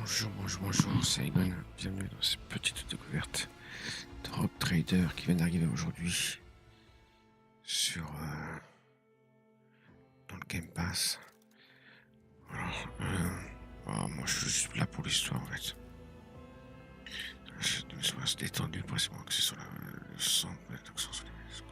Bonjour, c'est RÈGLES. Bienvenue dans cette petite découverte de Rob Trader qui vient d'arriver aujourd'hui sur dans le Game Pass. Alors, moi je suis juste là pour l'histoire en fait. Je me suis détendu pour essayer que c'est sur le sang, l'accent sur les secondes.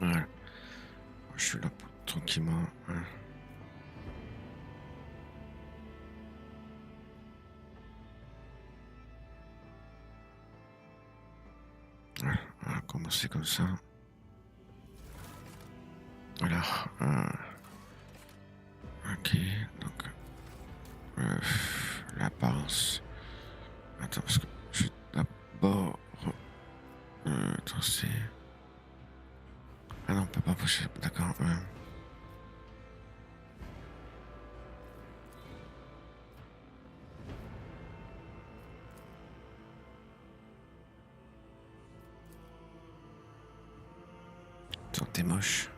Voilà. Moi, je suis là pour, tranquillement. Hein. Voilà, on va commencer comme ça. Alors, ok, donc l'apparence. Attends, parce que je vais d'abord. Attends, c'est. Ah non, on peut pas pousser, d'accord. Attends, t'es moche.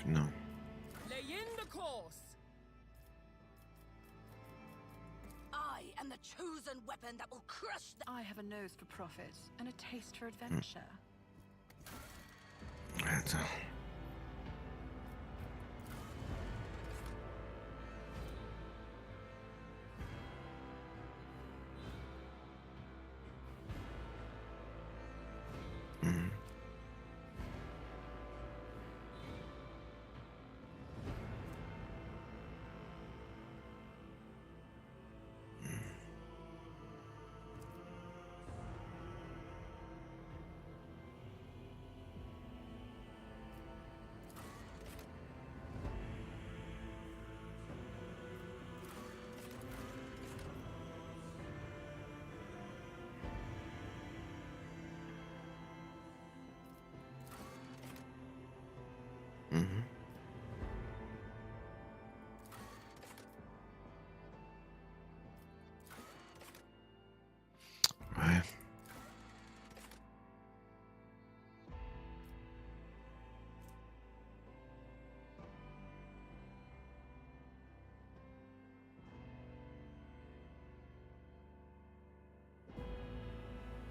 Non. Lay in the course. I am the chosen weapon that will crush the... I have a nose for profit and a taste for adventure. Attends. Ouais.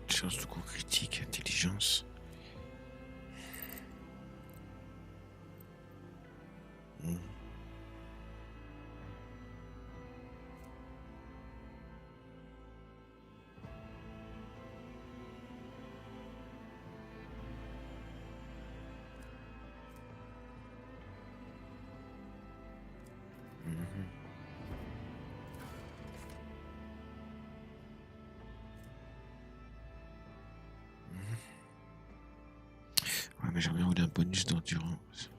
Chance de coup critique, intelligence. Ouais, mais j'aimerais rouler un bonus d'endurance.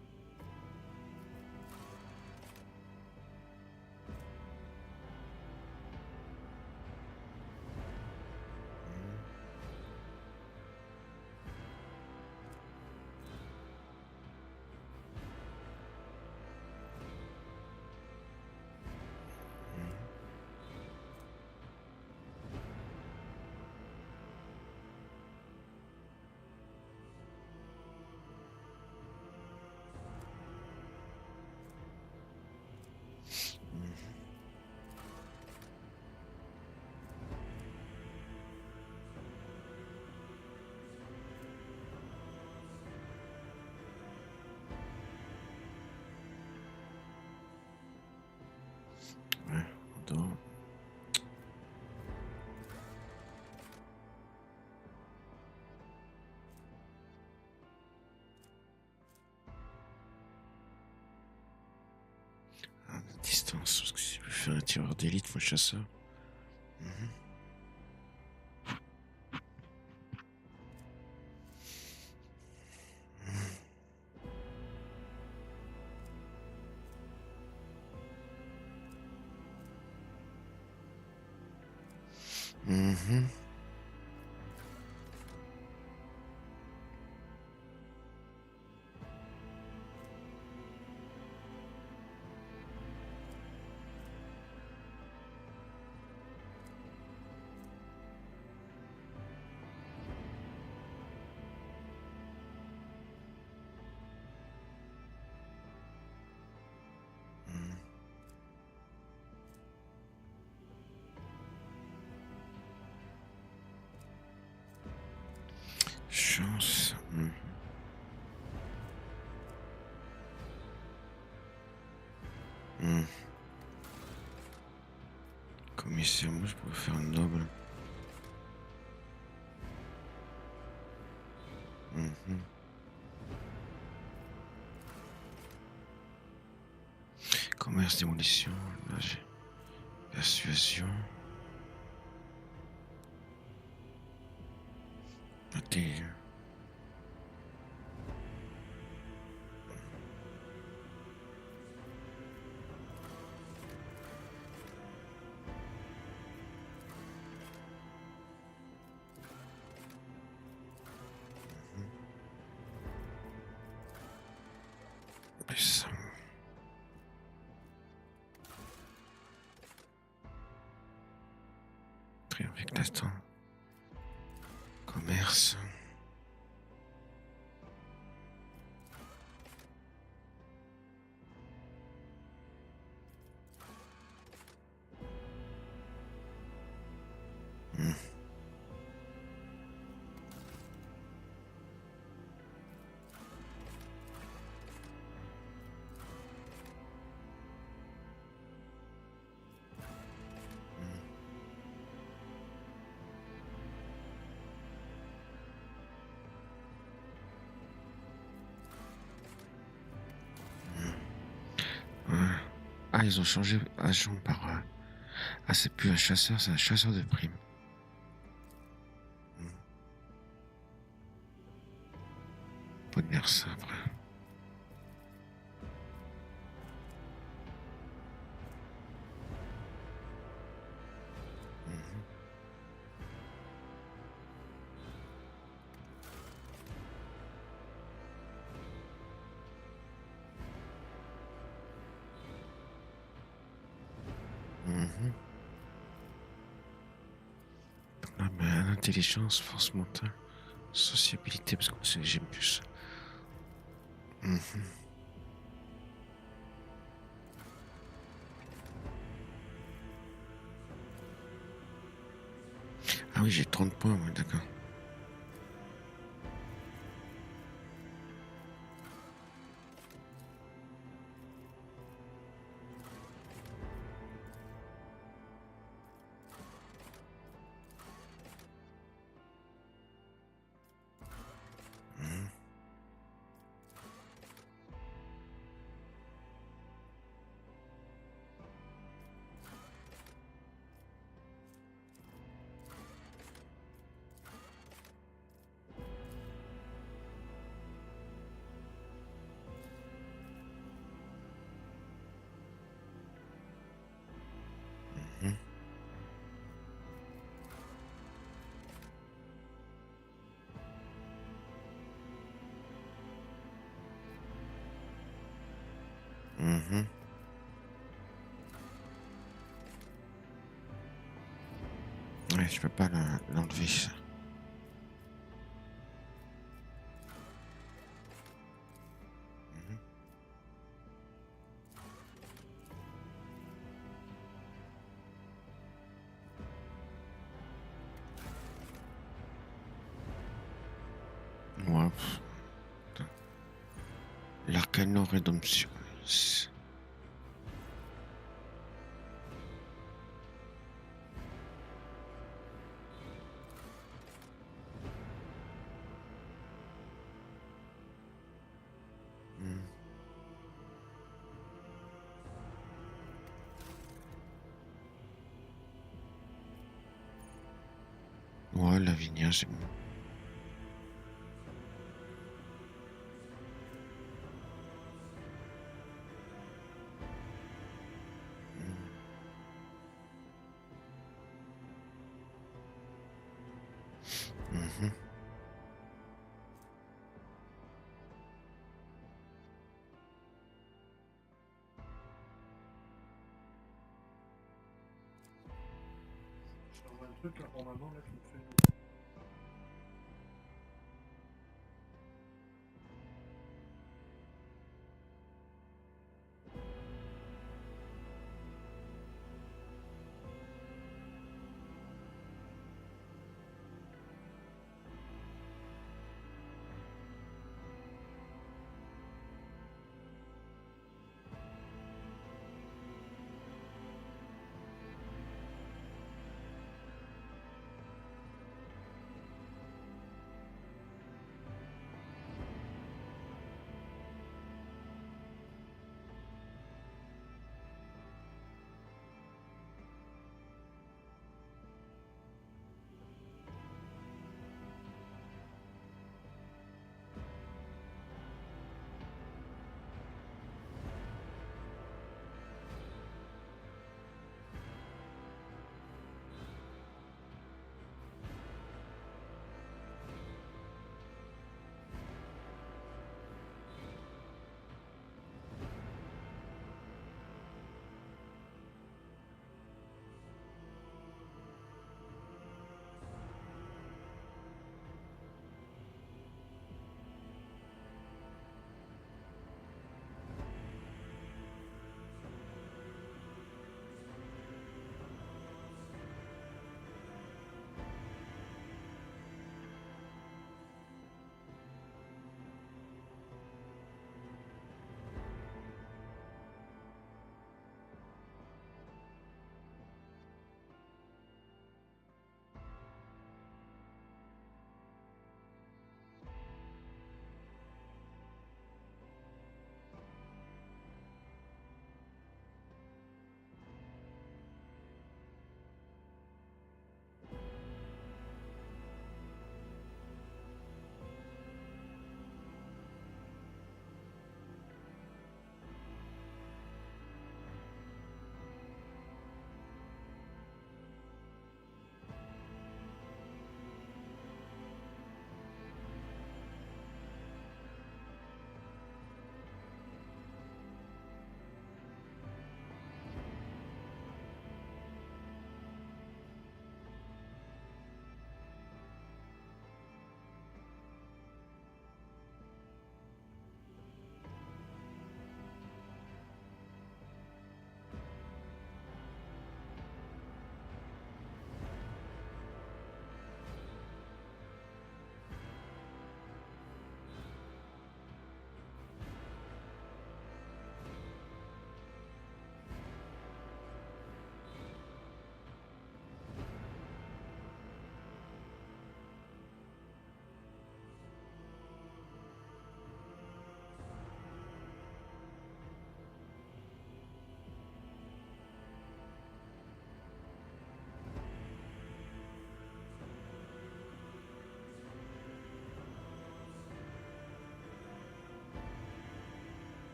faire un tireur d'élite, faut un chasseur. Mhm. Mhm. Chance. Mhm. Mhm. Commissaire, moi je pourrais faire un noble. Mhm. Commerce, démolition, là j'ai persuasion. Intelligence. Ça. Triomphe éclatant. Commerce. Mhm. Ah, ils ont changé agent par. Ah, c'est plus un chasseur, c'est un chasseur de primes. Faut dire ça après. Mhm. Ah, mais l'intelligence, force mentale, sociabilité, parce que j'aime plus. Mhm. Ah oui, j'ai 30 points, moi, d'accord. Mhm. Mhm. Ouais, je peux pas l'enlever, ça. Ouais. L'arcane rédemption. Ouais, lavinien, c'est bon. Mhm. Je t'envoie un truc là pour maman là qui me fait.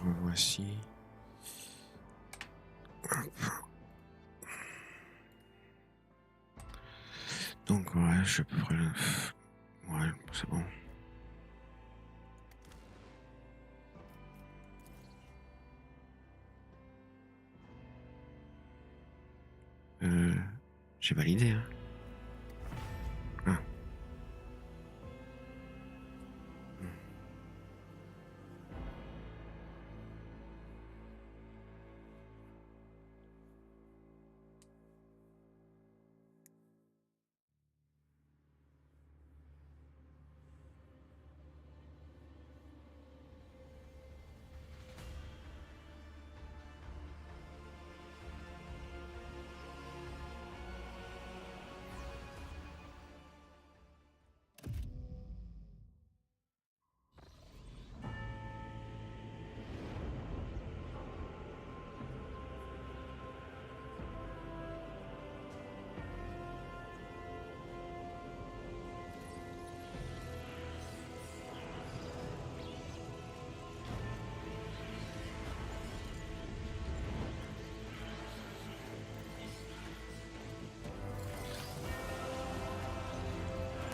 revoici. Donc ouais, je suis à peu près là. Ouais, c'est bon. J'ai validé, hein. Ah.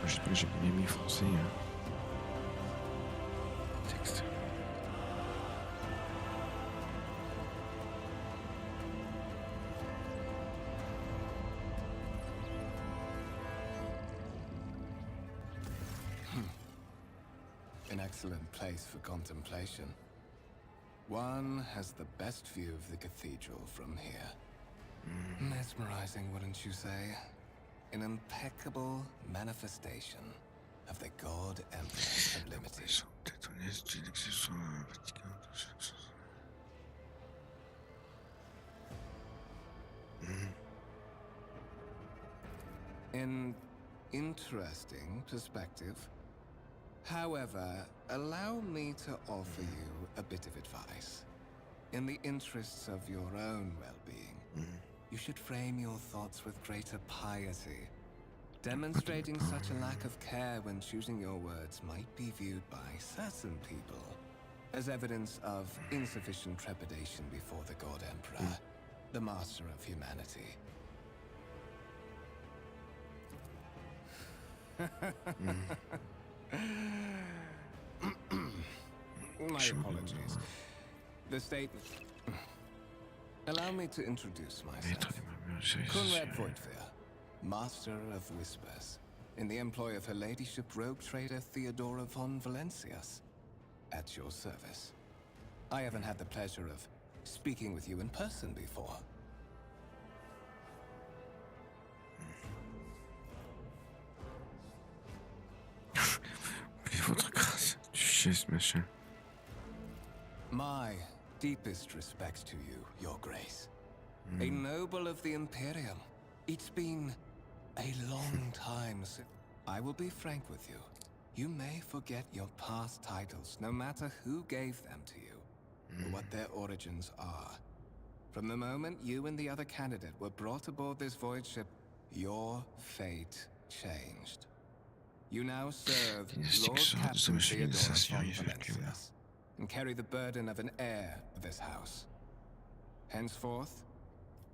Je sais pas, j'ai bien mis français. Hein. Texte. An excellent place for contemplation. One has the best view of the cathedral from here. Mesmerizing, wouldn't you say? An impeccable manifestation of the God Emperor's sublimity. An interesting perspective. However, allow me to offer you a bit of advice. In the interests of your own well-being, you should frame your thoughts with greater piety. Demonstrating such a lack of care when choosing your words might be viewed by certain people as evidence of insufficient trepidation before the God Emperor, the master of humanity. My apologies. The statement... Allow me to introduce myself. Découverte, Master of Whispers, in the employ of Her Ladyship Rogue Trader Theodora von Valencias, at your service. I haven't had the pleasure of speaking with you in person before. Votre grâce, duchesse, machin. My deepest respects to you, Your Grace. A noble of the Imperium. It's been a long time since... I will be frank with you. You may forget your past titles, no matter who gave them to you, or what their origins are. From the moment you and the other candidate were brought aboard this void ship, your fate changed. You now serve Lord Captain Theodora von Valencias, and carry the burden of an heir of this house. Henceforth,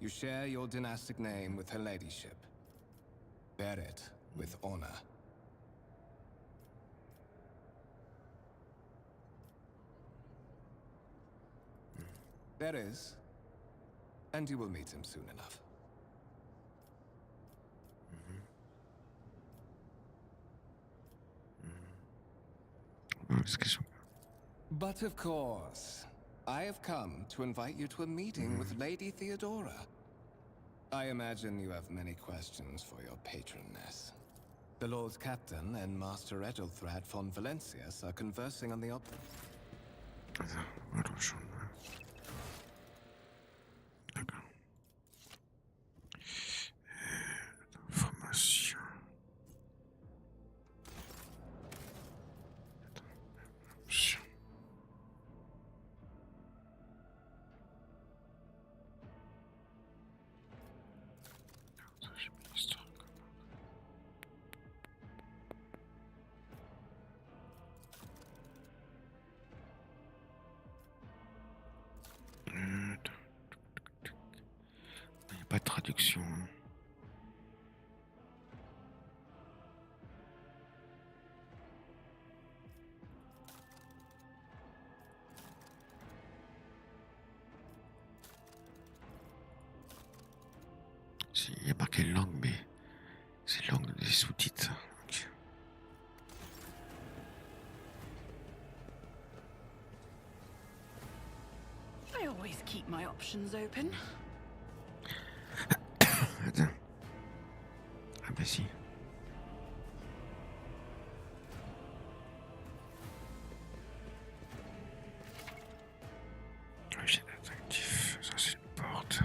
you share your dynastic name with Her Ladyship. Bear it with honor. There is, and you will meet him soon enough. But of course, I have come to invite you to a meeting with Lady Theodora. I imagine you have many questions for your patroness. The Lord's Captain and Master Ethelthrad von Valencias are conversing on the D'accord. Formation. pas de traduction. Il y a marqué langue, mais c'est langue des sous-titres. Donc... I always keep my options open. Attends. Ah bah si. J'ai attractif, ça c'est une porte.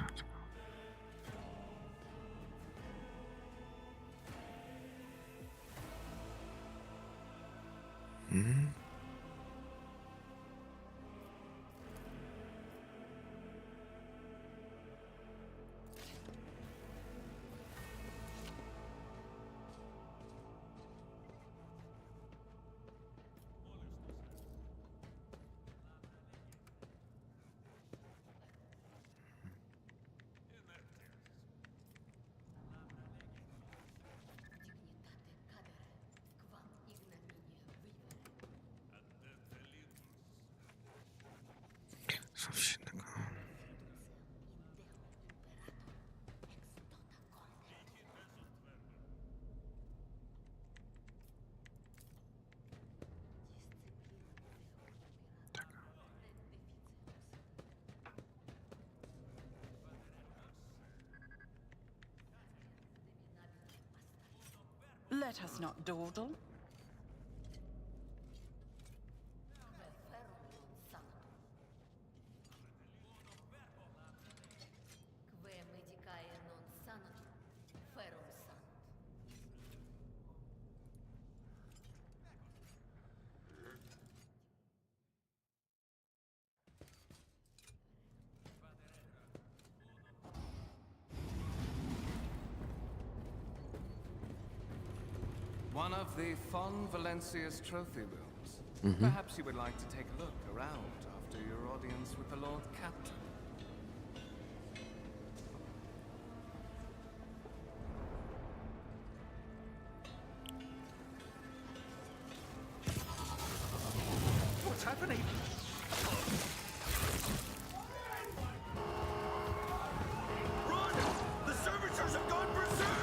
Sauf, d'accord. Let us not dawdle. One of the Fon Valencia's trophy rooms. Perhaps you would like to take a look around after your audience with the Lord Captain. What's happening? Run! The servitors have gone berserk!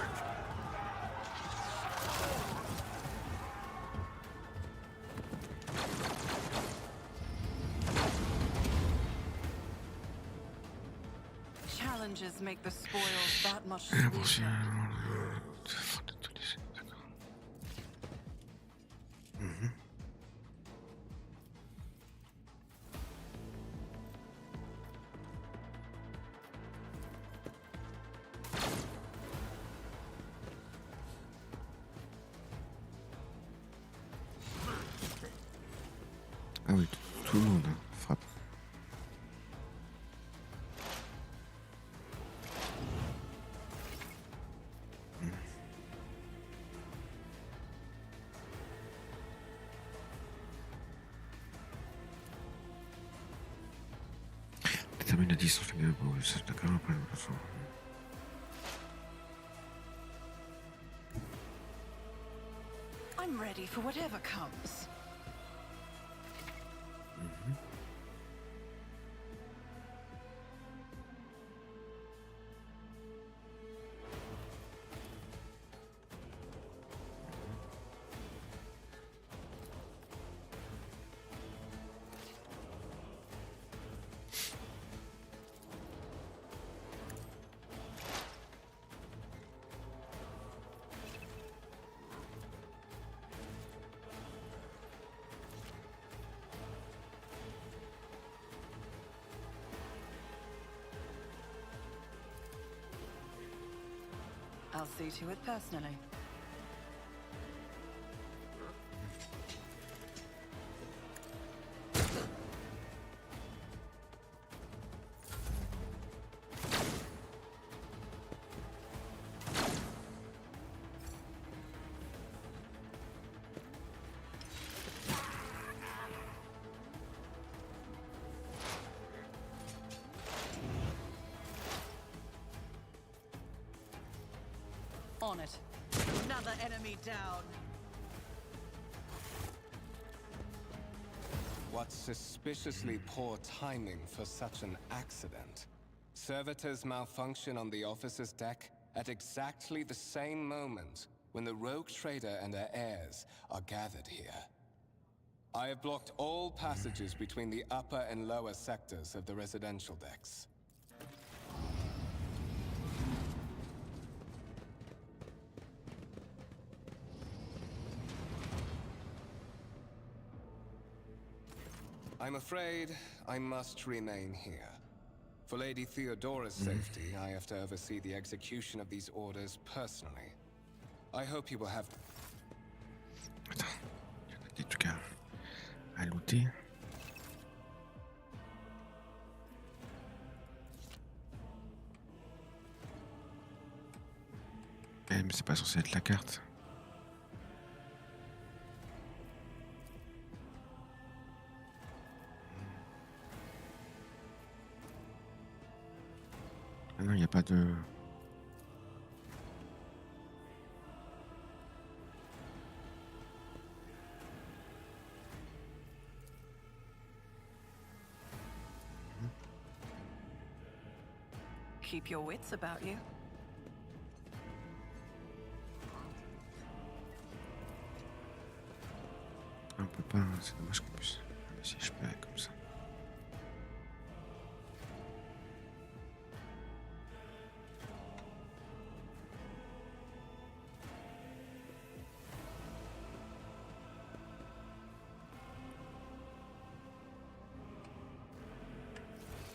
Challenges make the spoils that much Ah bon, c'est... sweeter. D'accord. Ah oui, tout le monde frappe. Détermine la distance de ça d'accord après de toute façon. I'm ready for whatever comes. I'll see to it personally. On it. Another enemy down. What suspiciously poor timing for such an accident. Servitors malfunction on the officer's deck at exactly the same moment when the rogue trader and her heirs are gathered here. I have blocked all passages between the upper and lower sectors of the residential decks. I'm afraid I must remain here. For Lady Theodora's safety, I have to oversee the execution of these orders personally. I hope you will have... Attends, il y a des trucs à looter. Eh, mais c'est pas censé être la carte. Ah non, il n'y a pas de... Keep your wits about you. On peut pas, c'est dommage qu'on puisse... Mais si je peux aller comme ça.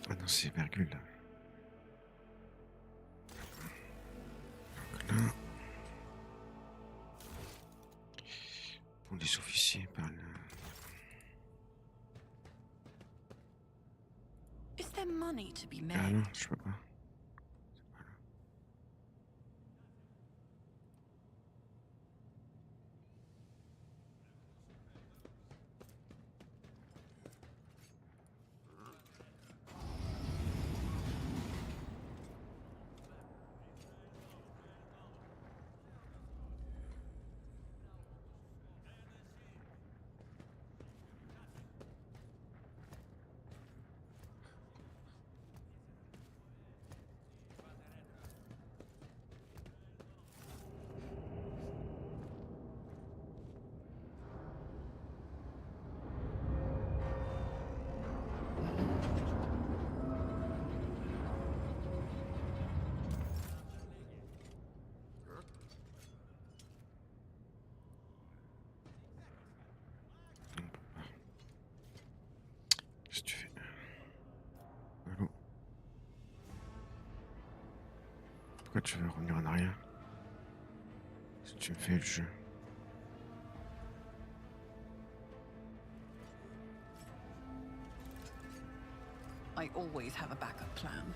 Ah non, c'est virgule. Donc là... Pour les officiers parlent... Is there money to be Ah made? non, je peux pas. Qu'est-ce que tu fais? Allô? Pourquoi tu veux revenir en arrière? Si tu me fais le jeu. I always have a backup plan.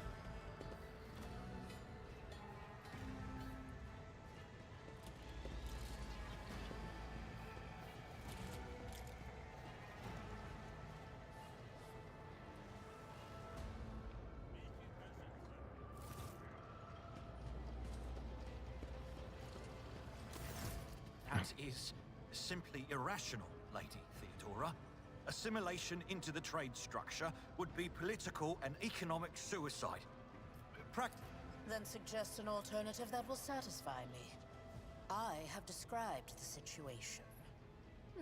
That is simply irrational, Lady Theodora. Assimilation into the trade structure would be political and economic suicide. Then suggest an alternative that will satisfy me. I have described the situation.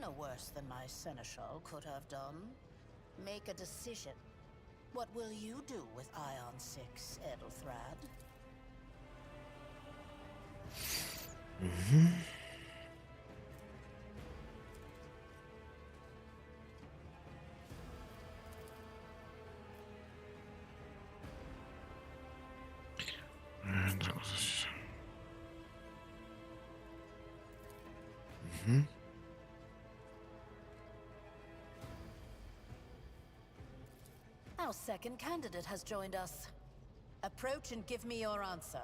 No worse than my seneschal could have done. Make a decision. What will you do with Ion 6, Edelthrad? D'accord, c'est ça. Mhm. Our second candidate has joined us. Approach and give me your answer.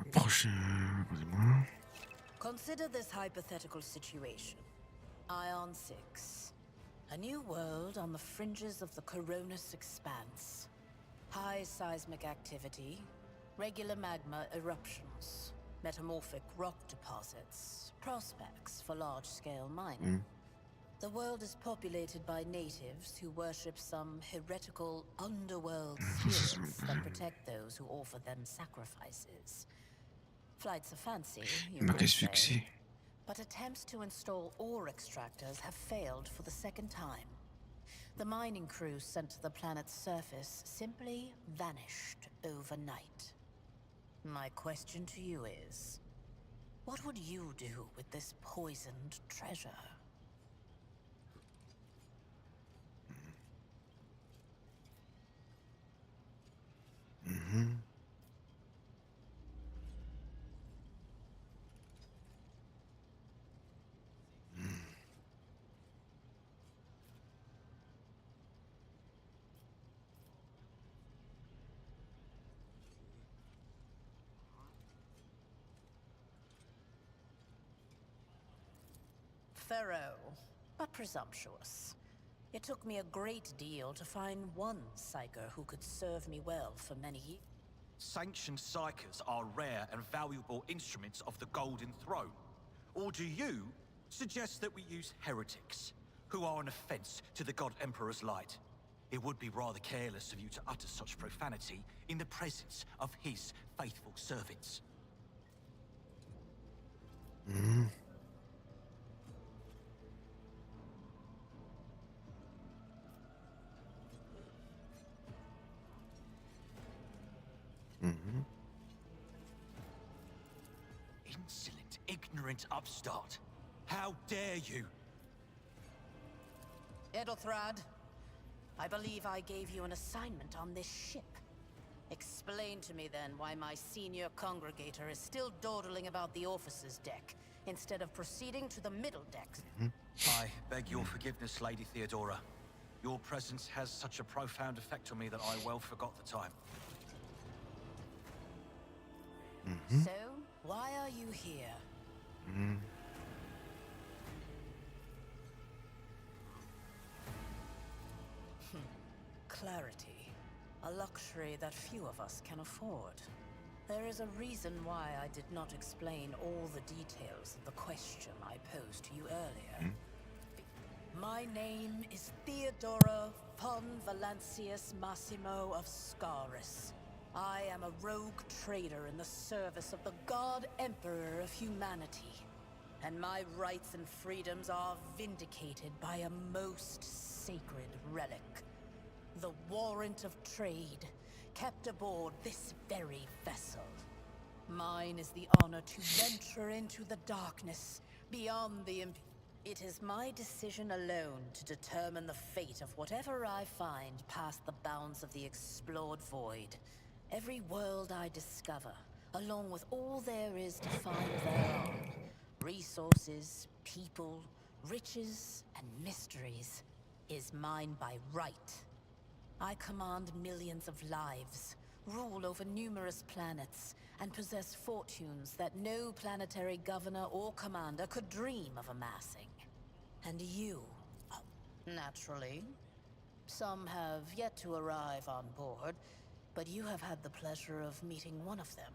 Approchez, posez-moi. Consider this hypothetical situation. Ion 6. A new world on the fringes of the Coronis expanse. High seismic activity, Regular magma eruptions, metamorphic rock deposits, prospects for large-scale mining. The world is populated by natives who worship some heretical underworld spirits that protect those who offer them sacrifices. Flights of fancy, you Marqué might say. succès. But attempts to install ore extractors have failed for the second time. The mining crews sent to the planet's surface simply vanished overnight. My question to you is, what would you do with this poisoned treasure? Thorough, but presumptuous. It took me a great deal to find one psyker who could serve me well for many years. Sanctioned psychers are rare and valuable instruments of the Golden Throne. Or do you suggest that we use heretics, who are an offense to the God Emperor's light? It would be rather careless of you to utter such profanity in the presence of his faithful servants. Insolent, ignorant upstart. How dare you? Edelthrad, I believe I gave you an assignment on this ship. Explain to me then why my senior congregator is still dawdling about the officers' deck, instead of proceeding to the middle decks. I beg your forgiveness, Lady Theodora. Your presence has such a profound effect on me that I well forgot the time. So, why are you here? Clarity. A luxury that few of us can afford. There is a reason why I did not explain all the details of the question I posed to you earlier. My name is Theodora von Valancius Massimo of Scaris. I am a rogue trader in the service of the God Emperor of humanity. And my rights and freedoms are vindicated by a most sacred relic. The warrant of trade, kept aboard this very vessel. Mine is the honor to venture into the darkness, beyond the It is my decision alone to determine the fate of whatever I find past the bounds of the explored void. Every world I discover, along with all there is to find thereon. Resources, people, riches, and mysteries, is mine by right. I command millions of lives, rule over numerous planets, and possess fortunes that no planetary governor or commander could dream of amassing. And you, naturally. Some have yet to arrive on board, but you have had the pleasure of meeting one of them.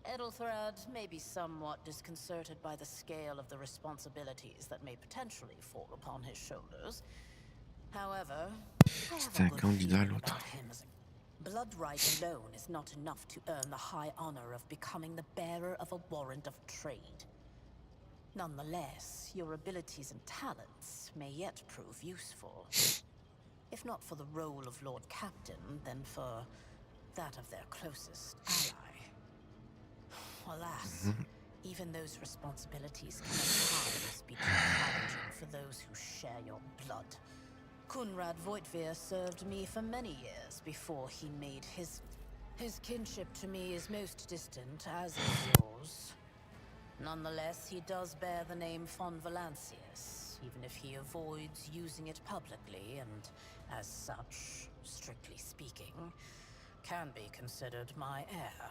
Edelthrad may be somewhat disconcerted by the scale of the responsibilities that may potentially fall upon his shoulders. However, I have a good feeling about him as a blood right alone is not enough to earn the high honor of becoming the bearer of a warrant of trade. Nonetheless, your abilities and talents may yet prove useful. If not for the role of Lord Captain, then for that of their closest ally. Alas, even those responsibilities can at times be too challenging for those who share your blood. Kunrad Voitveer served me for many years before he made his kinship to me is most distant, as is yours. Nonetheless, he does bear the name von Valancius, even if he avoids using it publicly, and as such, strictly speaking, can be considered my heir.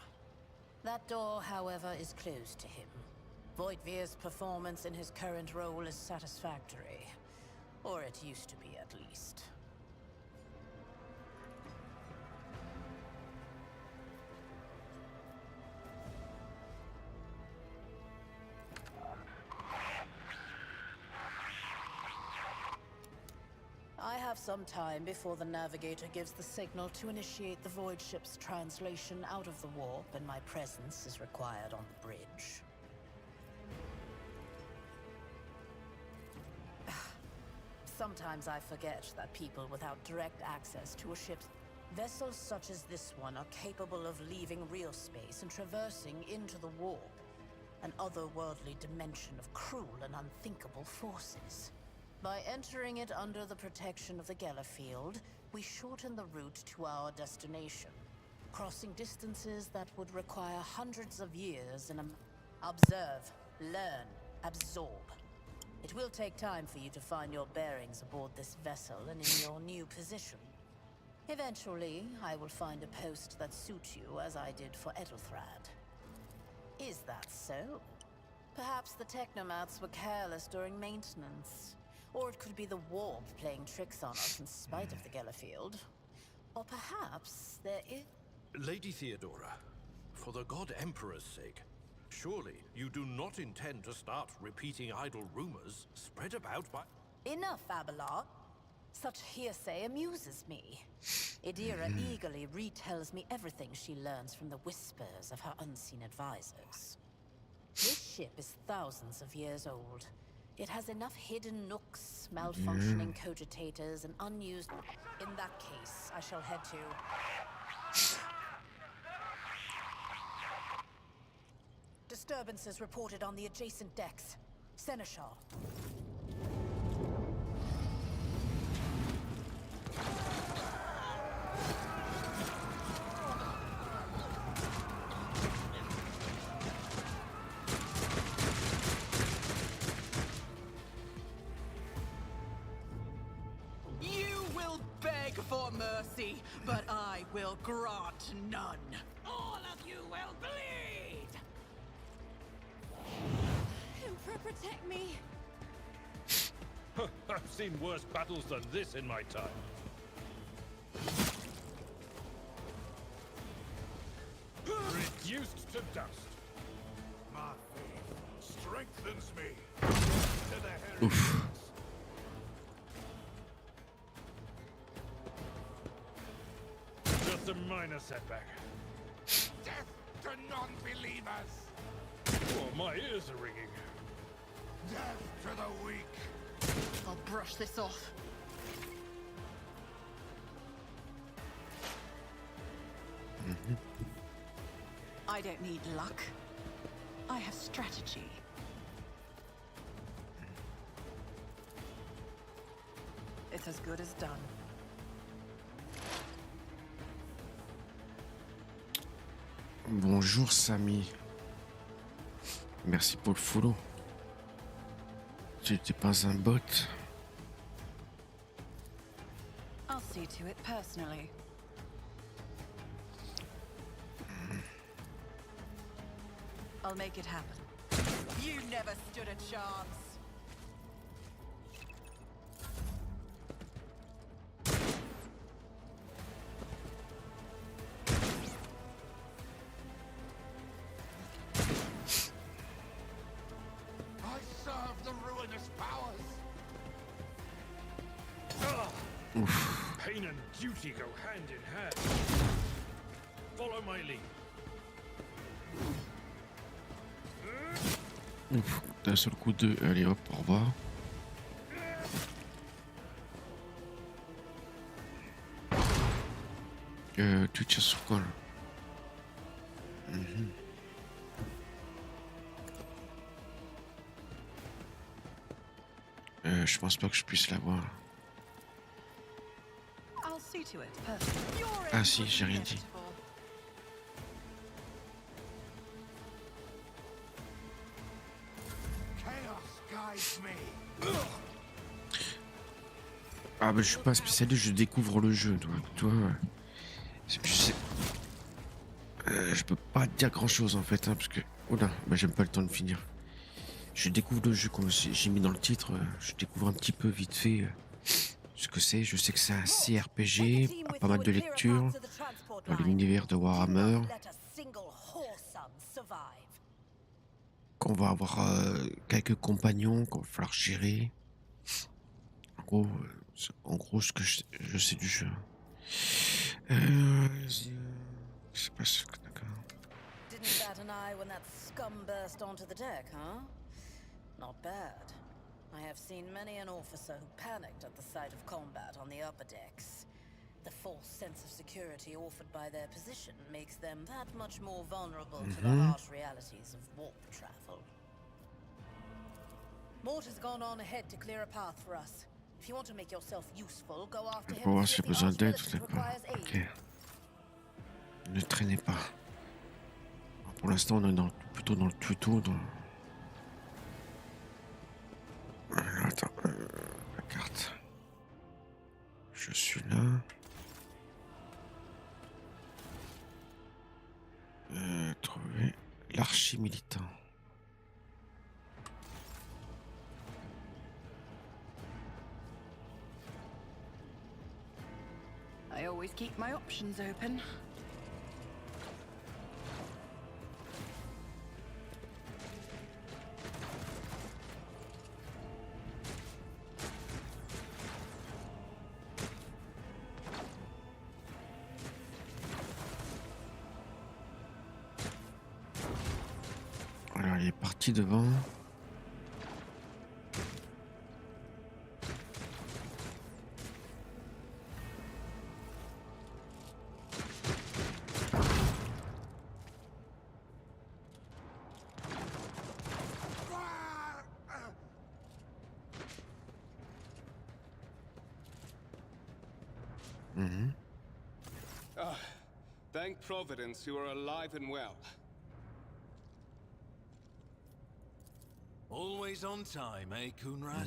That door, however, is closed to him. Voitveer's performance in his current role is satisfactory. Or it used to be, at least. have some time before the navigator gives the signal to initiate the void ship's translation out of the warp, and my presence is required on the bridge. Sometimes I forget that people without direct access to a ship's vessels such as this one are capable of leaving real space and traversing into the warp, an otherworldly dimension of cruel and unthinkable forces. By entering it under the protection of the Gellerfield, we shorten the route to our destination, crossing distances that would require hundreds of years in a... Observe, learn, absorb. It will take time for you to find your bearings aboard this vessel and in your new position. Eventually, I will find a post that suits you as I did for Ethelthrad. Is that so? Perhaps the technomats were careless during maintenance. Or it could be the warp playing tricks on us in spite of the Gellerfield. Or perhaps there is... Lady Theodora, for the God Emperor's sake, surely you do not intend to start repeating idle rumors spread about by... Enough, Abelard. Such hearsay amuses me. Idira eagerly retells me everything she learns from the whispers of her unseen advisors. This ship is thousands of years old. It has enough hidden nooks, malfunctioning cogitators, and unused... In that case, I shall head to... Disturbances reported on the adjacent decks. Seneschal. You will beg for mercy, but I will grant none. All of you will bleed! Emperor, protect me! I've seen worse battles than this in my time. Reduced to dust. My faith strengthens me. To the heretics. Just a minor setback. Death to non-believers. Oh, my ears are ringing. Death to the weak. I'll brush this off. I don't need luck. I have strategy. It's as good as done. Bonjour Samy. Merci pour le follow. Tu n'étais pas un bot. I'll see to it personally. I'll make it happen. You never stood a chance. I serve the ruinous powers. Pain and duty go hand in hand. Follow my lead. Ouf, d'un seul coup de... Allez hop, au revoir. Tu tiens sur quoi là? Je pense pas que je puisse l'avoir. I'll see to it personally. Your Ah end si, was j'ai rien dit. inevitable. Chaos guides me. Ah bah je suis pas spécialiste, je découvre le jeu, toi. Je peux pas te dire grand chose en fait, hein, parce que... Oula, bah j'ai même pas le temps de finir. Je découvre le jeu comme j'ai mis dans le titre, je découvre un petit peu vite fait ce que c'est. Je sais que c'est un CRPG, pas mal de lecture, dans l'univers de Warhammer. Qu'on va avoir quelques compagnons qu'on va falloir gérer. En gros, En gros, ce que je sais du jeu. Je sais pas ce que... D'accord. Didn't bat an eye when that scum burst onto the deck, huh? Not bad. I have seen many an officer who panicked at the sight of combat on the upper decks. The false sense of security offered by their position makes them that much more vulnerable to the harsh realities of warp travel. Mort has gone on ahead to clear a path for us. If you want to make yourself useful, go after him. Pour voir si j'ai besoin d'aide, d'accord. Ok. Ne traînez pas. Alors, pour l'instant, on est plutôt dans le tuto. Attends, la carte. Je suis là. Trouver l'archi-militant. I always keep my options open. Alors, il est parti devant. Thank Providence you are alive and well. Always on time, eh, Coonrad?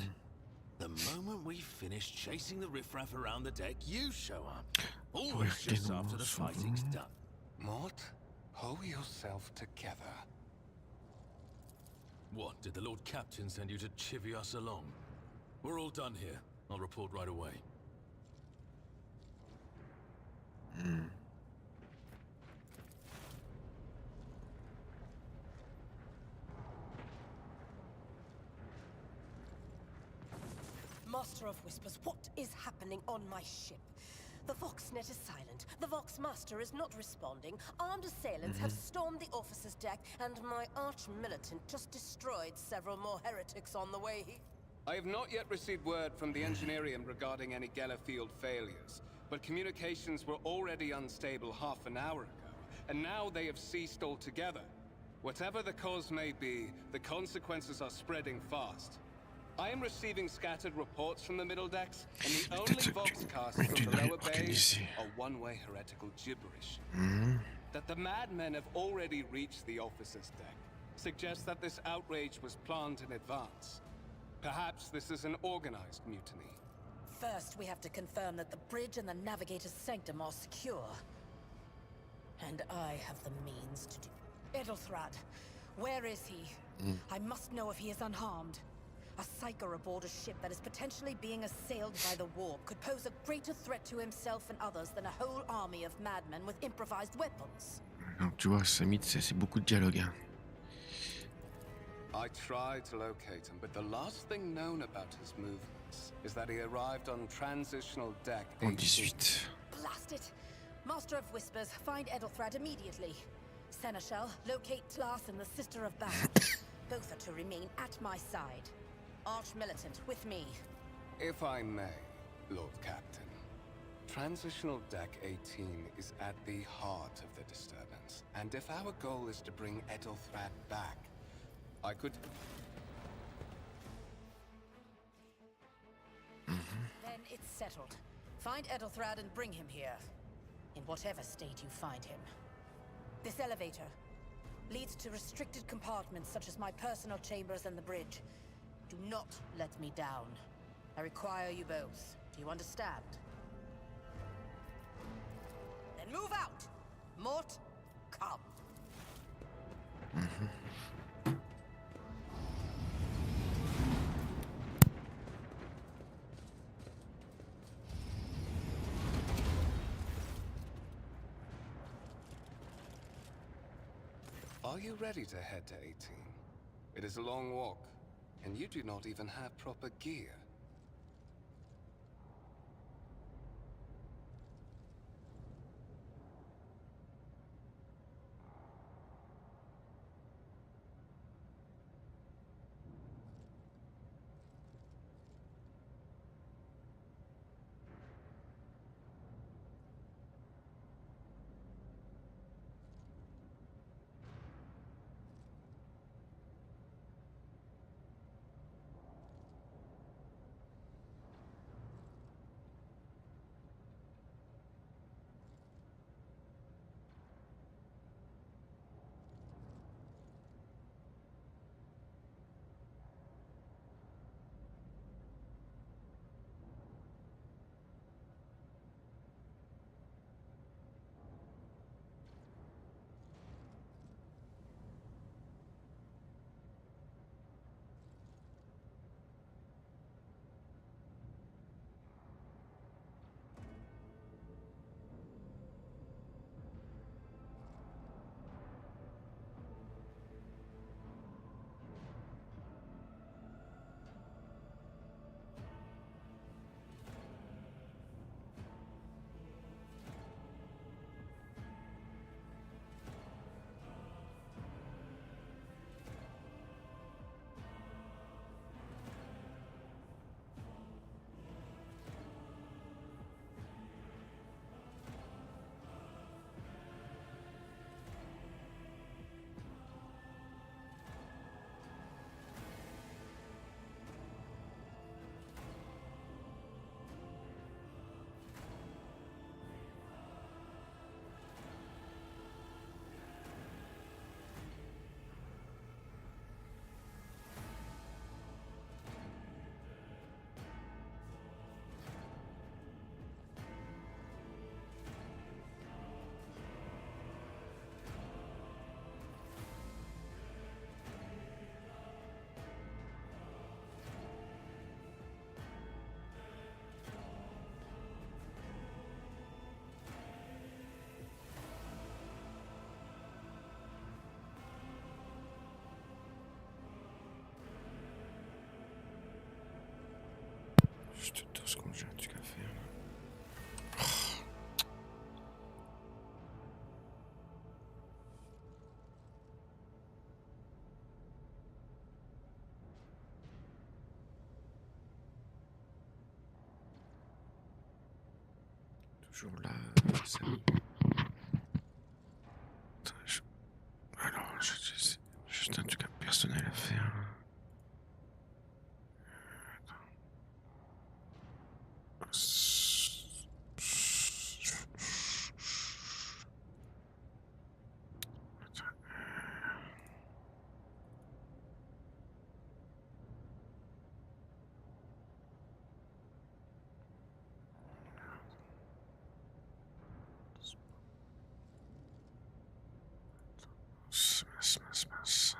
The moment we finish chasing the riffraff around the deck, you show up. Always just after the fighting's done. Mort, hold yourself together. What, did the Lord Captain send you to chivvy us along? We're all done here. I'll report right away. Master of Whispers, what is happening on my ship? The Voxnet is silent. The Vox Master is not responding. Armed assailants have stormed the officer's deck, and my arch-militant just destroyed several more heretics on the way. I have not yet received word from the Engineerium regarding any Gellerfield failures, but communications were already unstable half an hour ago, and now they have ceased altogether. Whatever the cause may be, the consequences are spreading fast. I am receiving scattered reports from the middle decks, and the only voxcasts from the lower bays are one-way heretical gibberish. That the madmen have already reached the officer's deck suggests that this outrage was planned in advance. Perhaps this is an organized mutiny. First, we have to confirm that the bridge and the navigator's sanctum are secure. And I have the means to do. Edelthrad, where is he? I must know if he is unharmed. A psyker aboard a ship that is potentially being assailed by the warp could pose a greater threat to himself and others than a whole army of madmen with improvised weapons. Donc tu vois, Samit, c'est beaucoup de dialogue. Hein. I tried to locate him, but the last thing known about his movements is that he arrived on transitional deck 18. Blast it! Master of Whispers, find Edelthrad immediately. Seneschal, locate Tlas and the Sister of Bath. Both are to remain at my side. Arch-militant, with me. If I may, Lord Captain. Transitional Deck 18 is at the heart of the disturbance, and if our goal is to bring Edelthrad back, I could... Then it's settled. Find Edelthrad and bring him here. In whatever state you find him. This elevator leads to restricted compartments such as my personal chambers and the bridge. Do not let me down. I require you both. Do you understand? Then move out! Mort, come. Are you ready to head to 18? It is a long walk, and you do not even have proper gear. toujours là, Samy. Attends, alors, c'est juste un truc personnel à faire. Mince.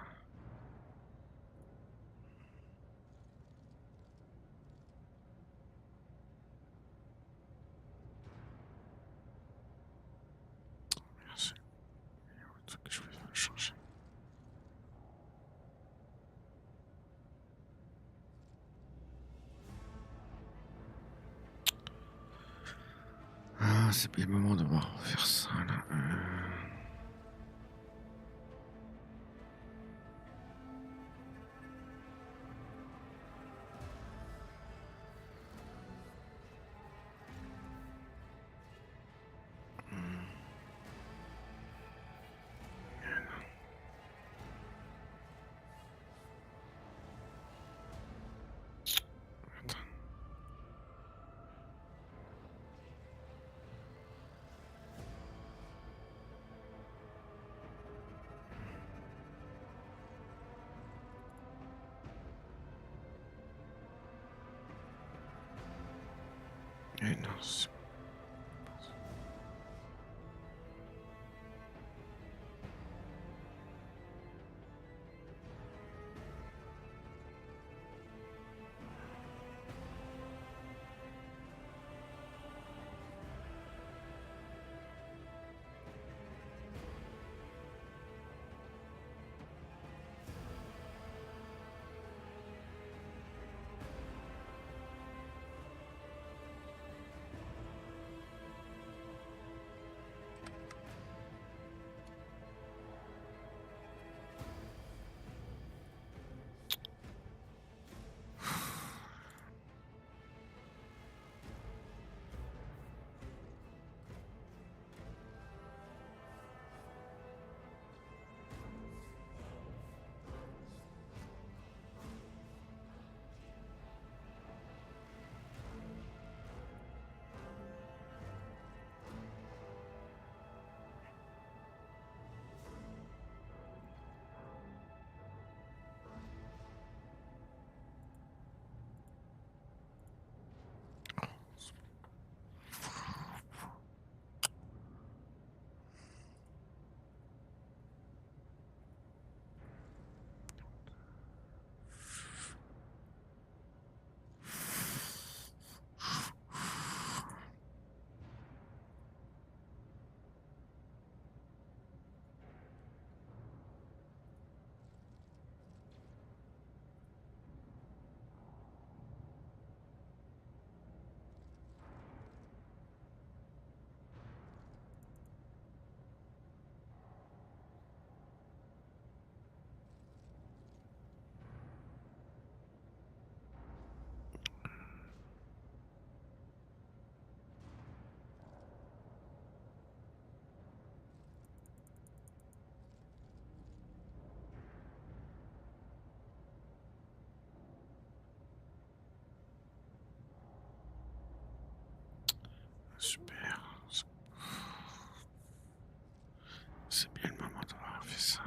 Merci. Il y a un truc que je voulais changer. Ah, c'est bien le moment de voir faire ça là. Et non, c'est... Super. C'est bien le moment d'avoir fait ça.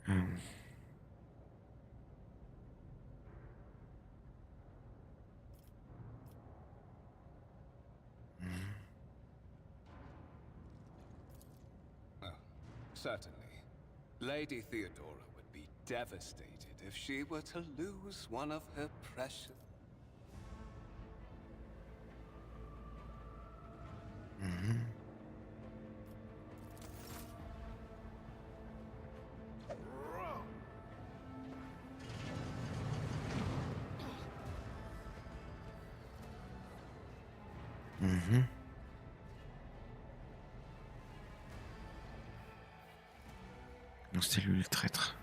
Oh, certainly. Lady Theodora would be devastated if she were to lose one of her precious... Non, c'était lui le traître.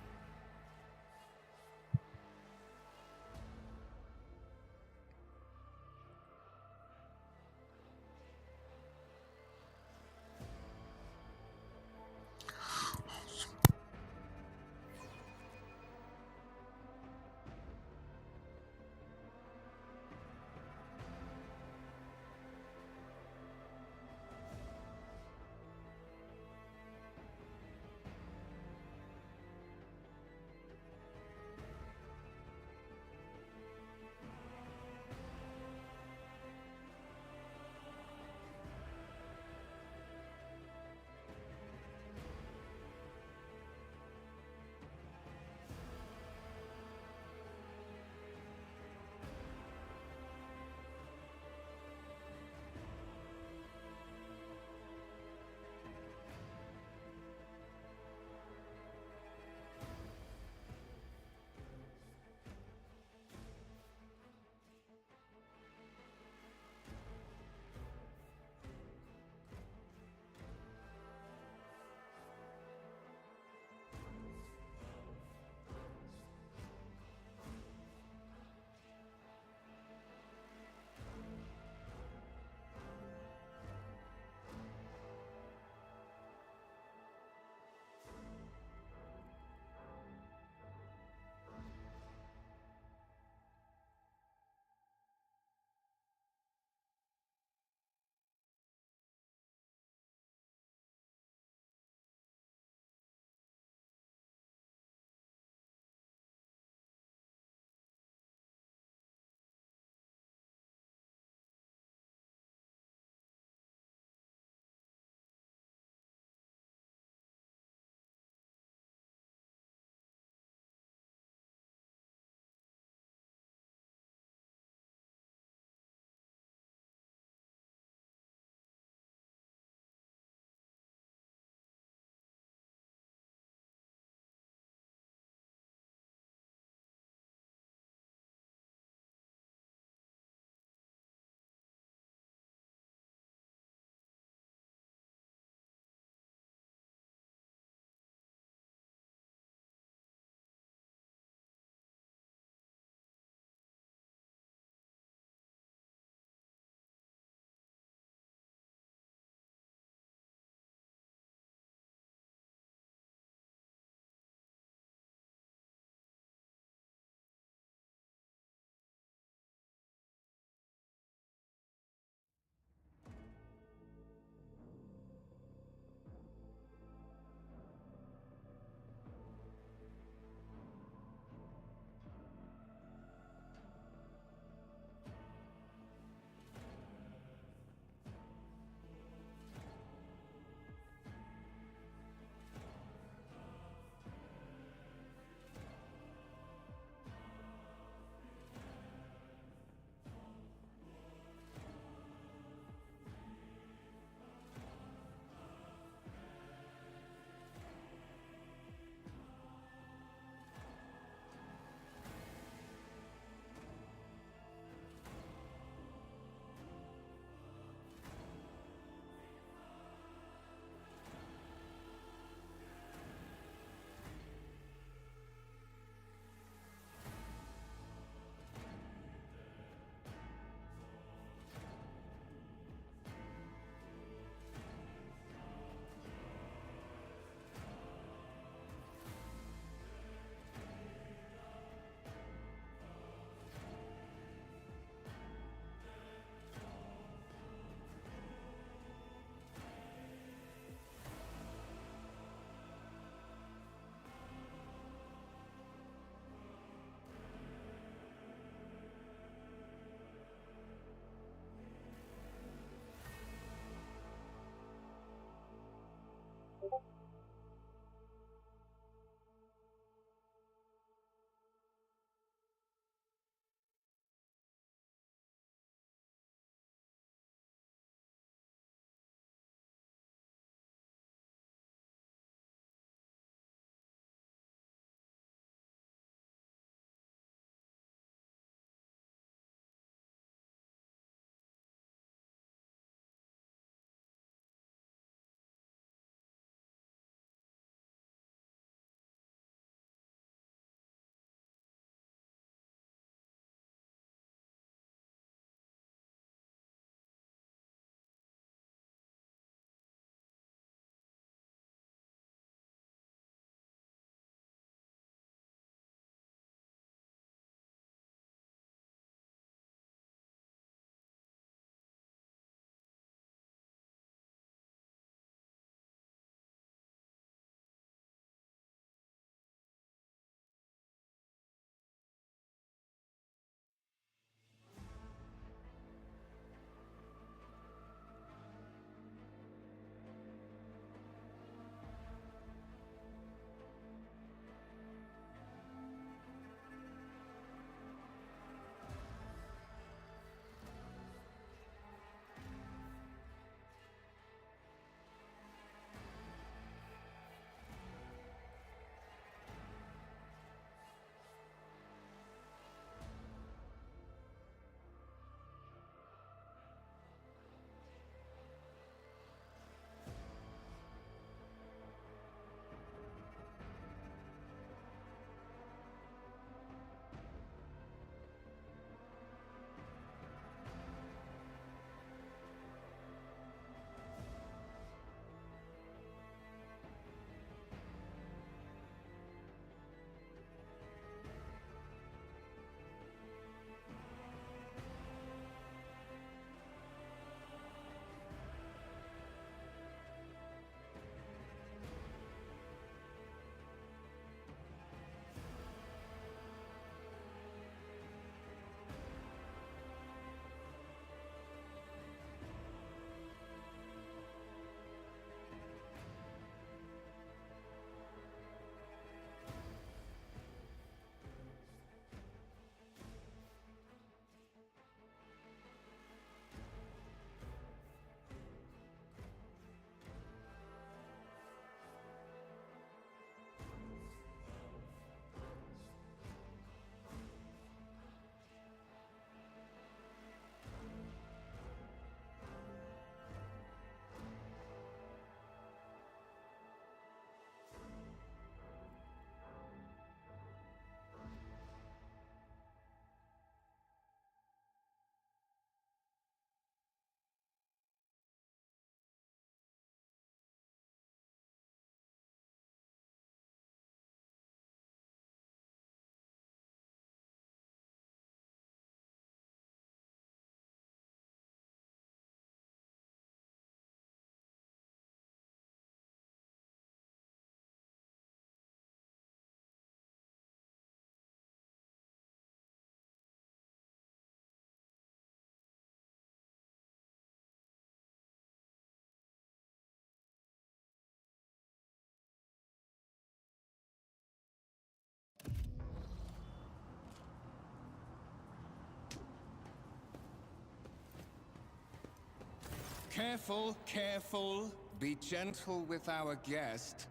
Careful, careful. Be gentle with our guest.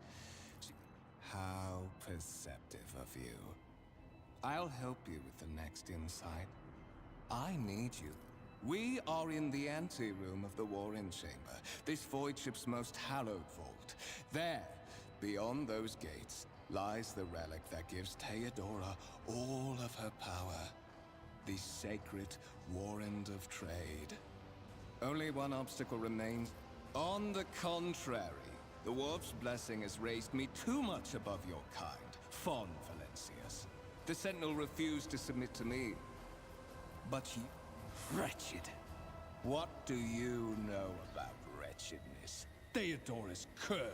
How perceptive of you. I'll help you with the next insight. I need you. We are in the anteroom of the Warren Chamber, this void ship's most hallowed vault. There, beyond those gates, lies the relic that gives Theodora all of her power. The sacred warrant of trade. Only one obstacle remains. On the contrary, the Warp's blessing has raised me too much above your kind, Fon Valencius. The Sentinel refused to submit to me. But you... wretched. What do you know about wretchedness? Theodora's cur.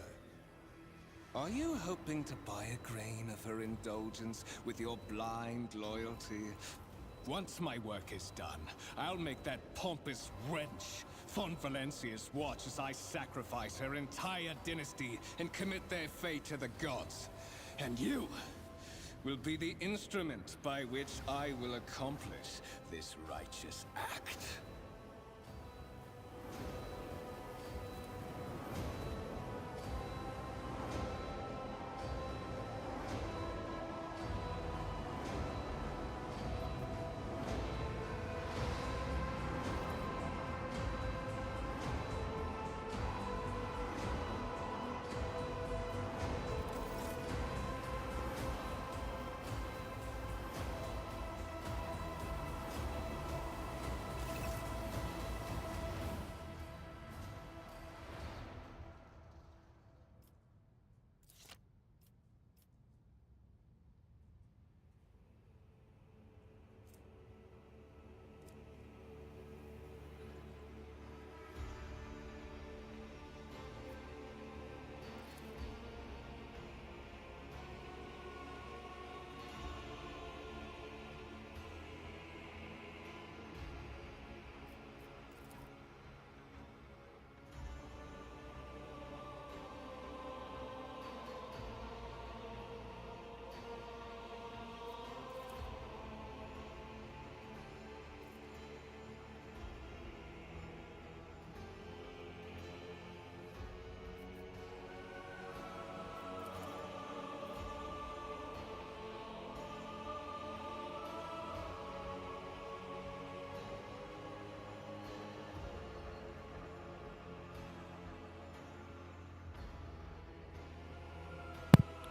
Are you hoping to buy a grain of her indulgence with your blind loyalty? Once my work is done, I'll make that pompous wench Fon Valencius watch as I sacrifice her entire dynasty and commit their fate to the gods. And you will be the instrument by which I will accomplish this righteous act.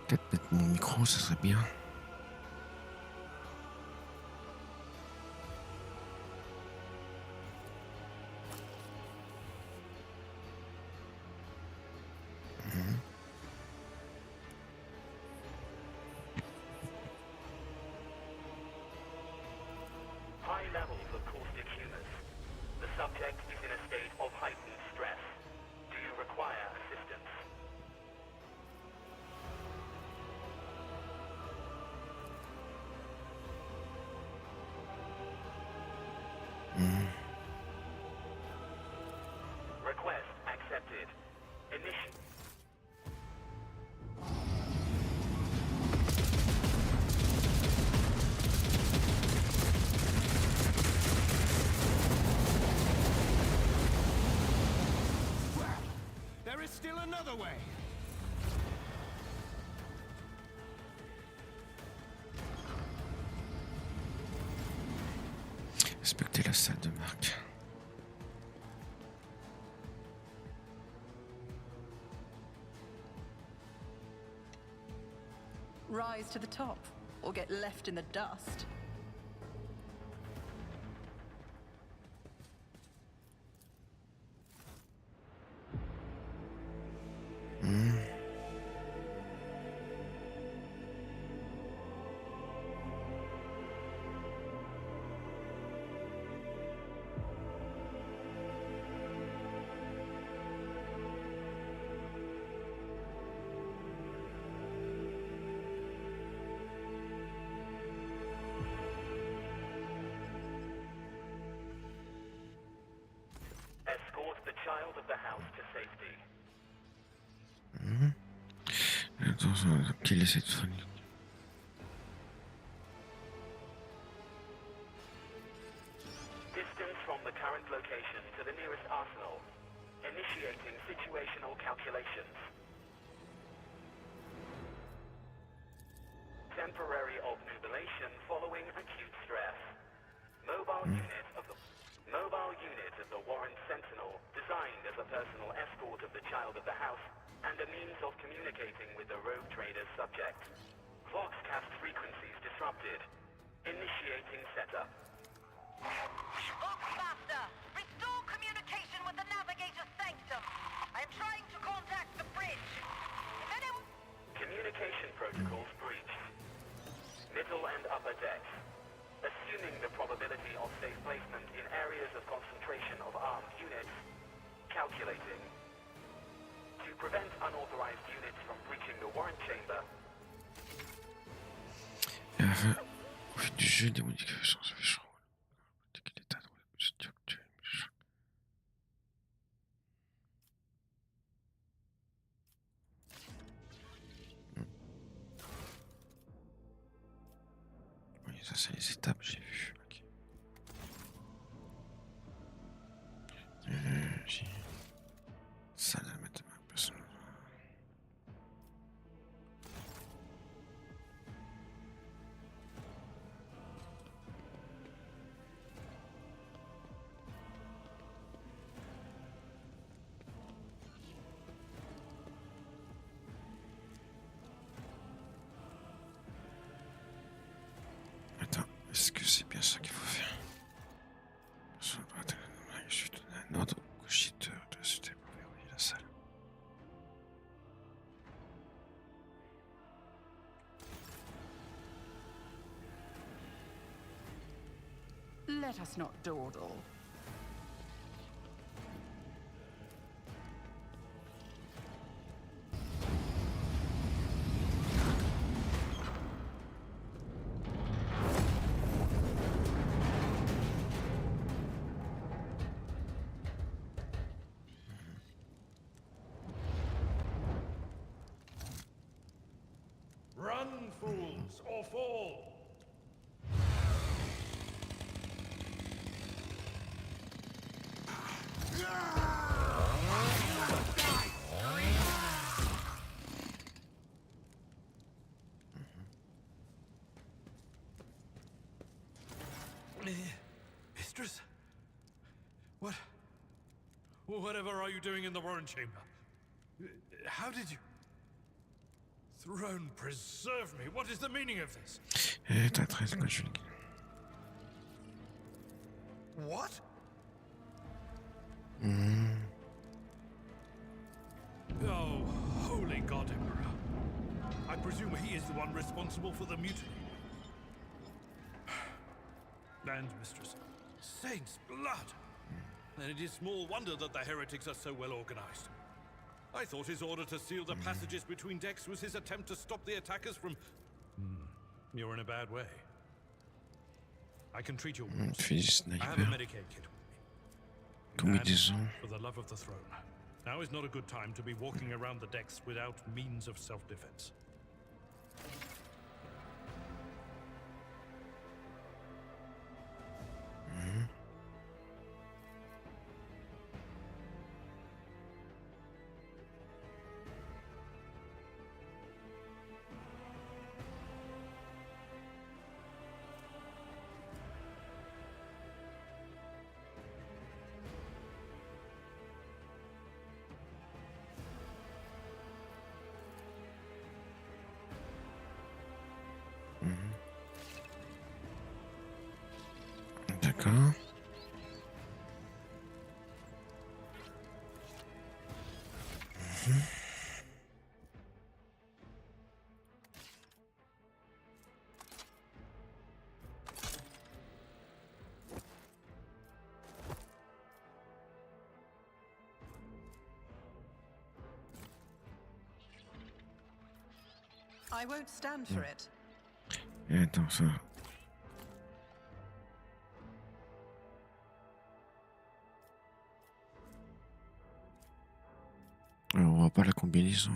Peut-être mettre mon micro, ça serait bien. High levels of caustic humours. The subject is in a state of heightened stress. Do you require assistance? Request accepted. Initiate. There is still another way. Respectez la salle de marque. Rise to the top, or get left in the dust. Escort the child of the house to safety. Attention, quelle est cette folie? Distance from the current location to the nearest arsenal. temporary obnubilation following acute stress. Mobile unit of the Warren Sentinel, designed as a personal escort of the child of the house and a means of communicating with the rogue trader's subject. Voxcast frequencies disrupted. Initiating setup. Faster! Restore communication with the navigator's sanctum. I am trying to contact the bridge. If anyone... Communication protocols breached. Middle and upper decks. Assuming the probability of safe placement in areas of concentration of armed units. Calculating. To prevent unauthorized units from breaching the warrant chamber. Au fil du jeu, des modifications se fait oui, ça c'est les étapes, j'ai vu. Okay. J'ai ça là mettre ma personne. Attends, est-ce que c'est bien ça qu'il faut faire? Je suis donné un ordre au clochette de la société pour verrouiller la salle. Let us not dawdle. Run, fools, or fall! Mistress? What? Whatever are you doing in the Warren chamber? How did you... Throne preserve me. What is the meaning of this? T'as 13 majuscules. What? Oh, holy God, Emperor. I presume he is the one responsible for the mutiny. And, Mistress, Saint's blood! Then it is small wonder that the heretics are so well organized. I thought his order to seal the passages between decks was his attempt to stop the attackers from... You're in a bad way. I can treat your wounds. I have a Medicaid kit with me. And for the love of the throne, now is not a good time to be walking around the decks without means of self-defense. D'accord. I won't stand for it. Et attends, ça. Alors, on voit pas la combinaison.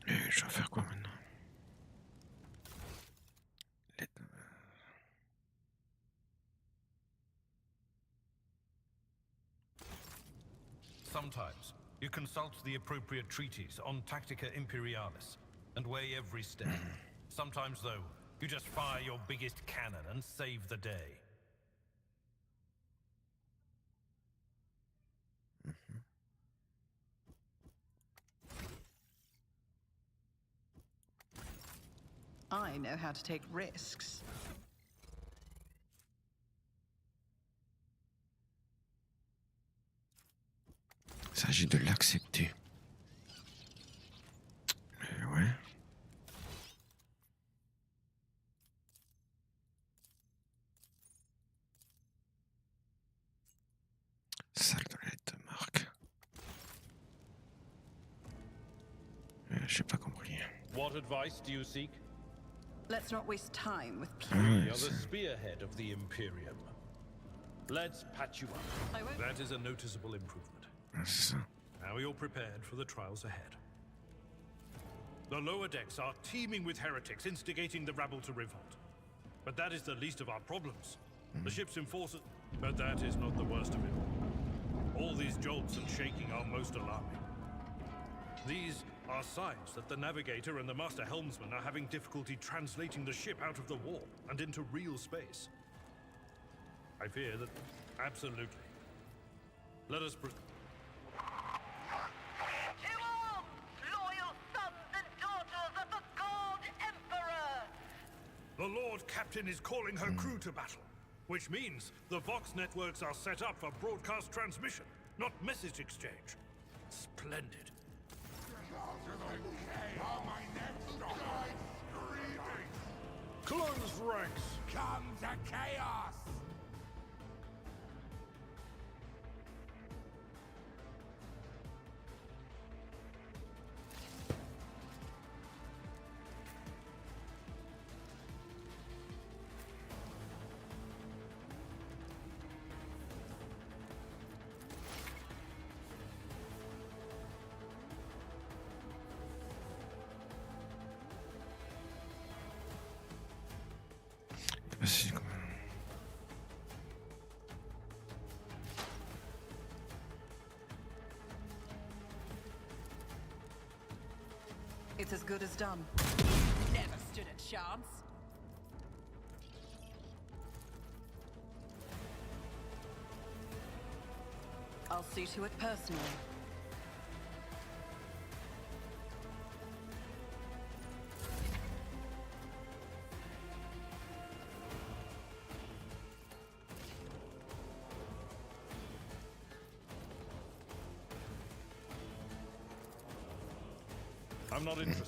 Et je vais faire quoi maintenant? Sometimes you consult the appropriate treatise on Tactica Imperialis and weigh every step. Sometimes, though, you just fire your biggest cannon and save the day. I know how to take risks. Il s'agit de l'accepter. Ouais. Salle de lettres de marque. J'ai pas compris. What advice do you seek? Let's not waste time with You're the spearhead of the Imperium. Let's patch you up. That is a noticeable improvement. C'est ça. Now you're prepared for the trials ahead. The lower decks are teeming with heretics instigating the rabble to revolt. But that is the least of our problems. The ship's enforcers... But that is not the worst of it. All these jolts and shaking are most alarming. These are signs that the navigator and the master helmsman are having difficulty translating the ship out of the warp and into real space. I fear that... Absolutely. Let us... The Lord Captain is calling her crew to battle, which means the Vox networks are set up for broadcast transmission, not message exchange. Splendid. Close ranks! Come to chaos! It's as good as done. Never stood a chance. I'll see to it personally. I'm not interested.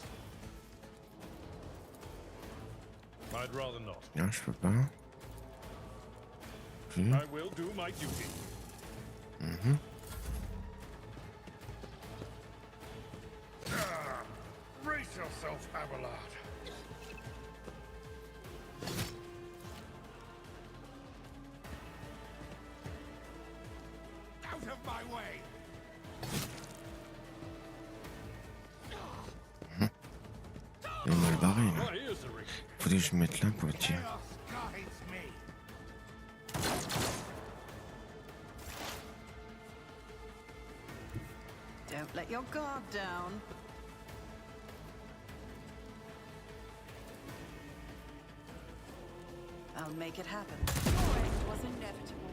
I'd rather not. Non, je peux pas. I will do my duty. Brace yourself, Abelard. Out of my way! Il est mal barré là. Faudrait que je me mette là pour le tirer. Don't let your guard down. I'll make it happen. It was inevitable.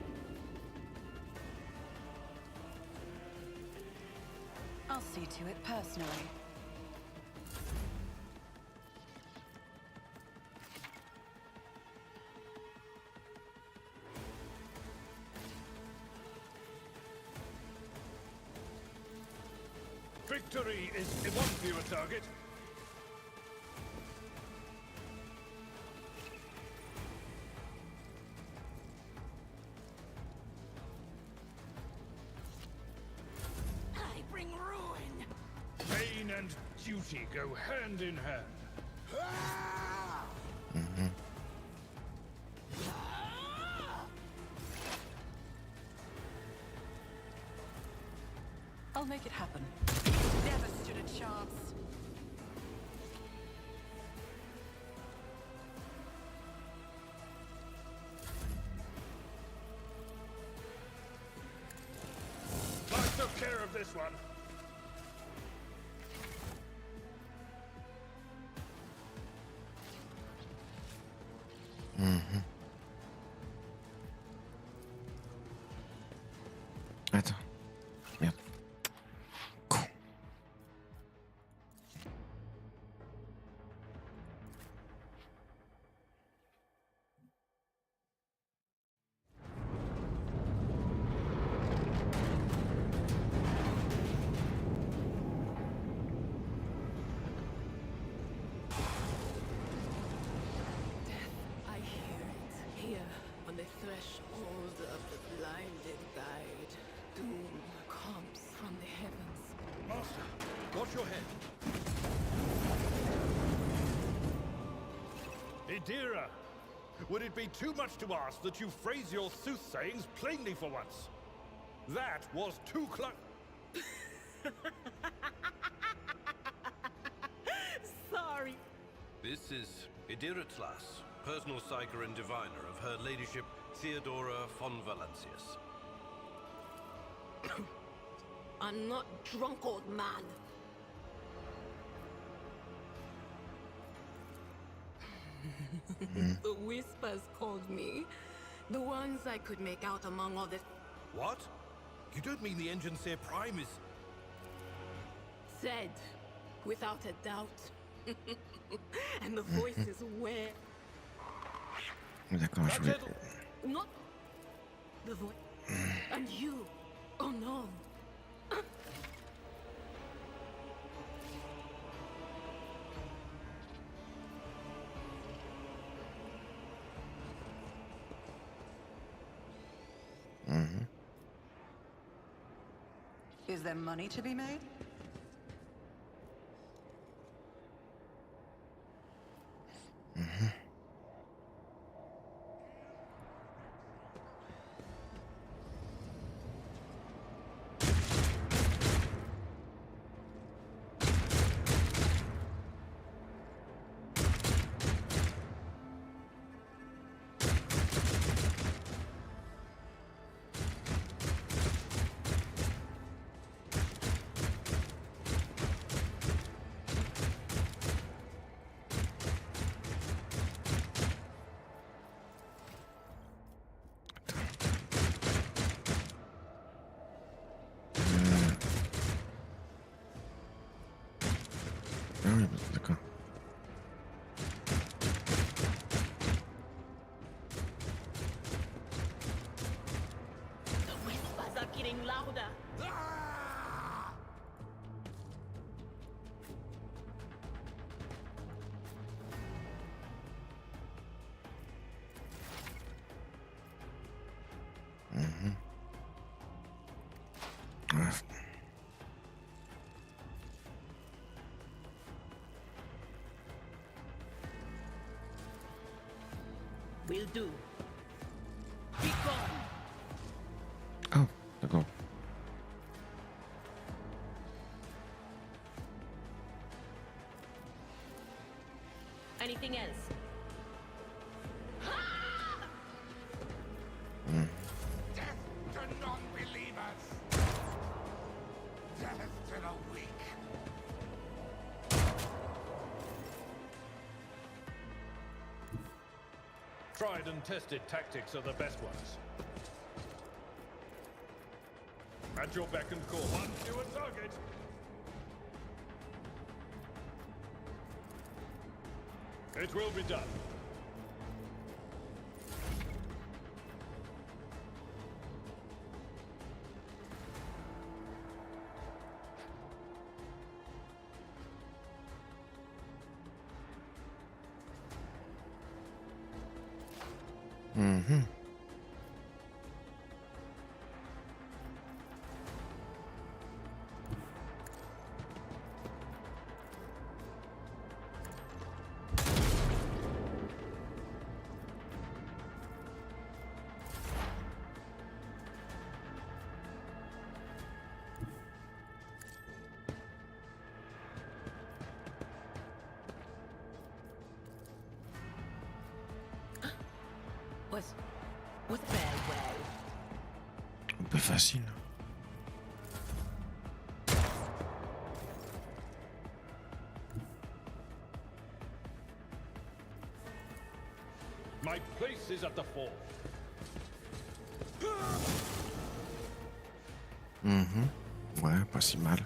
I'll see to it personally. Victory is one fewer target. I bring ruin. Pain and duty go hand in hand. I'll make it happen. Never stood a chance. I took care of have this one. Attends. Merde. Con. I hear it. Here, on the threshold of the blinded guide, doom comes from the heavens. Master, watch your head. Idira, would it be too much to ask that you phrase your soothsayings plainly for once? That was too Sorry. This is Idira Tlas, personal psyker and diviner of Her Ladyship Theodora von Valancius. I'm not drunk, old man. The whispers called me. The ones I could make out among all the... What? You don't mean the Engineer Prime is... Said, without a doubt. And the voices where... D'accord, je vais... Not... The voice... And you... Oh no. Is there money to be made? Ah oui, d'accord. The whispers are getting louder. Ouais. Will do. Be gone. Oh, d'accord. Anything else? Death to non-believers! Death to the weak! Tried and tested tactics are the best ones. At your beck and call. One fewer target. It will be done. Was very well. Un peu facile. My place is at the fore. Ouais, pas si mal.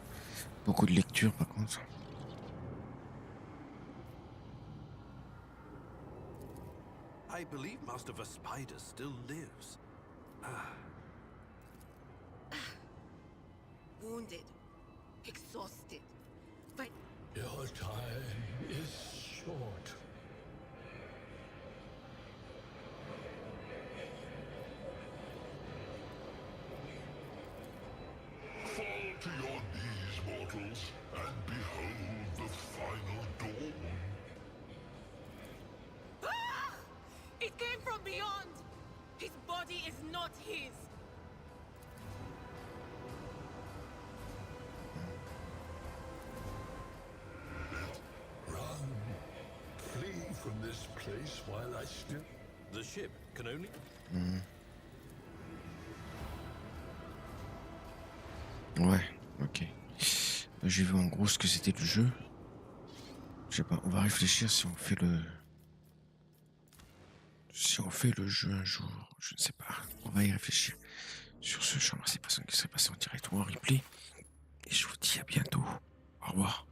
Beaucoup de lecture par contre. I believe Master Vespider still lives. Wounded, exhausted, but Your time is short. Fall to your knees, mortals, and behold the final dawn. ah! It came from beyond. His body is not his. Run. Flee from this place while I still... The ship can only... Ouais, ok. J'ai vu en gros ce que c'était le jeu. Je sais pas, on va réfléchir si on fait le... Si on fait le jeu un jour, je ne sais pas. On va y réfléchir. Sur ce, je remercie les personnes qui seraient passées en direct ou en replay. Et je vous dis à bientôt. Au revoir.